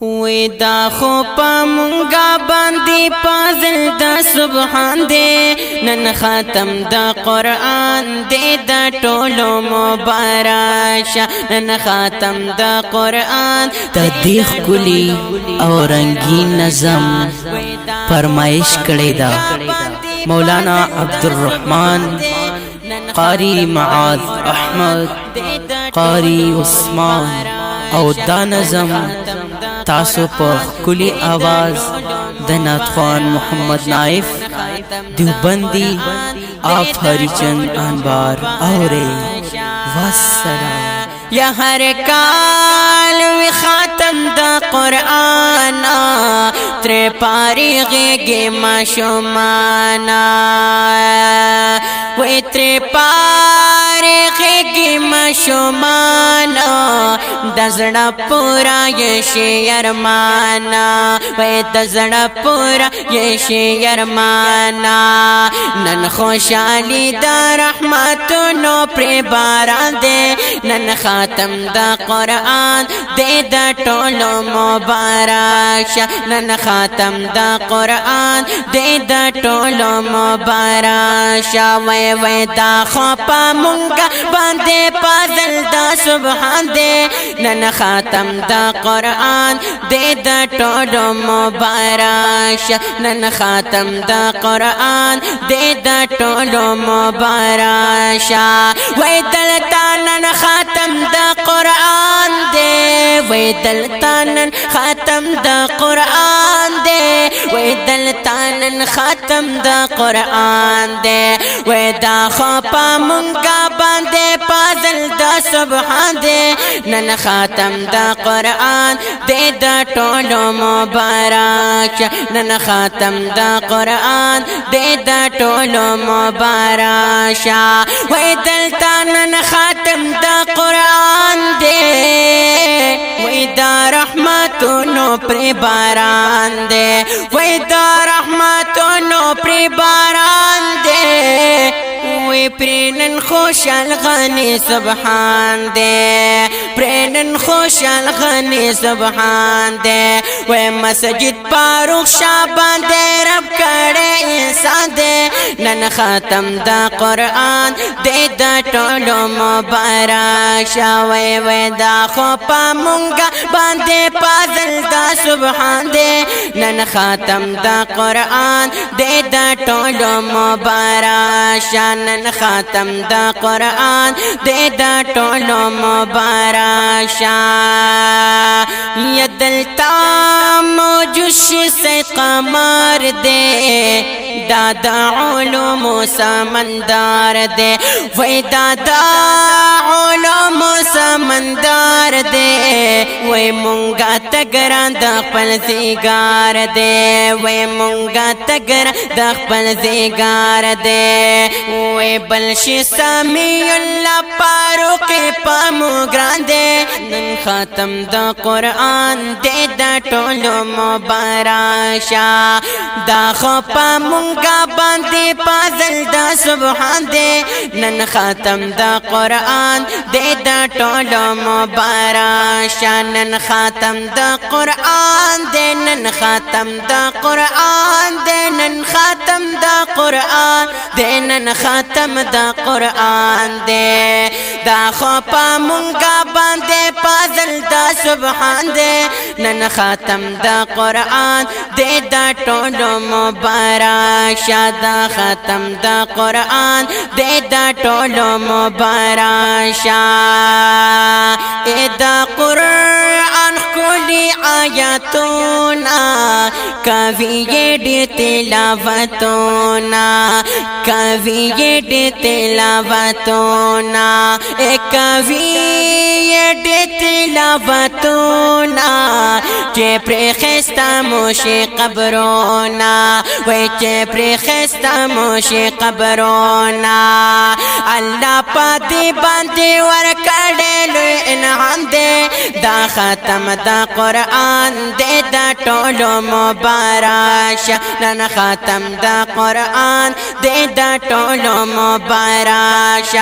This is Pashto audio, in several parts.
وی دا خو پا مونگا باندی پازل دا سبحان دے نن ختم دا قرآن دے دا ټولو مبارک نن ختم دا قرآن دا دیخ کلی او رنگین نظم فرمائش کړی دا مولانا عبدالرحمن قاری معاذ احمد قاری عثمان او دا نظم تاسو په کلی आवाज د ناتخوان محمد نائف دیوبندی آپ ہری چند انبار اورے والسلام یا ہر کال وی خاتم دا قرآن تر پاری غیگی ما شمانا وی تر پاری غیگی ما شمانا دزڑا پورا یشی ارمانا وی دزڑا پورا یشی ارمانا نن خوشالی دا رحمتونو پر باران دے نن ختم دا قرآن دے دا ټولو مبارک نن ختم دا قرآن دے دا ټولو مبارک وی وی دا خو پا مونگا باندے پازل دا سبحان دے نن ختم دا قرآن دے دا ټولو مبارک نن ختم دا قرآن دے دا ټولو مبارک وی دلتا نن ختم دا قرآن دے وی دلتانن ختم دا قرآن دے وی دلتانن ختم دا قرآن دے وی دا خوپا منگا باندے پازل دا سبحان دے نن ختم دا قرآن دے دا ټولو مبارک نن ختم دا قرآن دے دا ټولو مبارک وی دلتانن ختم دا قرآن دے وی دا رحمتونو پر باران دے وی دا رحمتونو پر باران دے وی پرینن خوشال غنی سبحان دے پرینن خوشال غنی سبحان دے وی مسجد پاروخ شابان دے رب کڑے انسان دے نن ختم دا قرآن دے دا ټولو مبارک وی وی دا خوپا مونگا باندے پازل دا سبحان دے نن ختم دا قرآن دے دا ټولو مبارک نن ختم دا قرآن دے دا ټولو مبارک یا دلتا موجوش سے قمر دے دادا علوم سمندار دے وی دادا علوم سمندار دے وی مونگا تگران دا خپل زیگار دے وی مونگا تگران دا خپل زیگار دے وی بلشی سامی اللہ پاروقی پاموگران دے نن ختم دا قرآن دے دا ټولو مبارک دا خوپا مونگا باندے پازل دا سبحان دے نن ختم دا قرآن دے دا ټولو مبارک نن ختم دا قرآن دے نن ختم دا قرآن دے نن ختم دا قرآن دے نن ختم دا قرآن دے دا خوپا مونگا باندے پازل دا سبحان دے نن ختم دا قرآن دے دا ټولو مبارک دا ختم دا قرآن دے دا ټولو مبارک اے دا قرآن کلی آیاتونا کوي ډېر تلاوتونا کوي ډېر تلاوتونا اے کوي ډېر تلاوتونا چې پرې خستا موشي قبرونا وی چې پرې خستا موشي قبرونا الله پاتې باندې ورکړې لوی انعام دې دا ختم دا قرآن دې دا ټولو مبارک نن ختم دا قرآن دې دا ټولو مبارک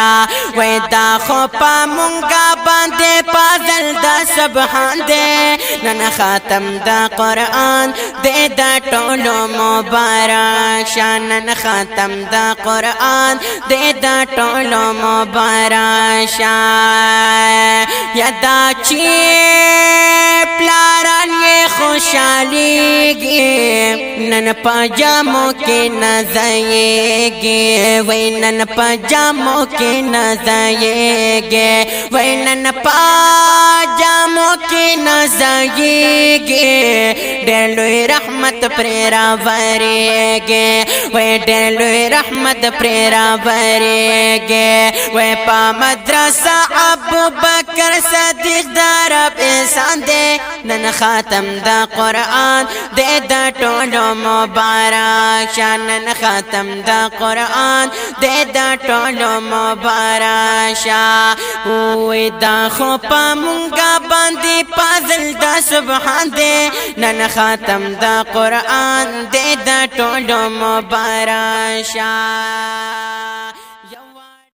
وی دا خو په مونږه باندې پازل دا سبحان دې نن ختم ختم دا قرآن دے دا ټولو مبارک شانن ختم دا قرآن دے دا ټولو مبارک شان یدا چی پلاران یہ خوشحالیگی نن پاجاموں کے نزائیگی وی نن پاجاموں کے نزائیگی وی نن پاجاموں کے نزائیگی ډېر لوی رحمت پرې راوریږي وی ډېر لوی رحمت پرې راوریږي وی په مدرسه ابوبکر صدیق دا رب انسان دی نن خاتم دا قرآن دے دا ټولو مبارک شان نن خاتم دا قرآن دے دا ټولو مبارک شان وی دا خو په مونږه باندې فضل دا سبحان دی نن خاتم دا قرآن دے دا ټولو مبارک شان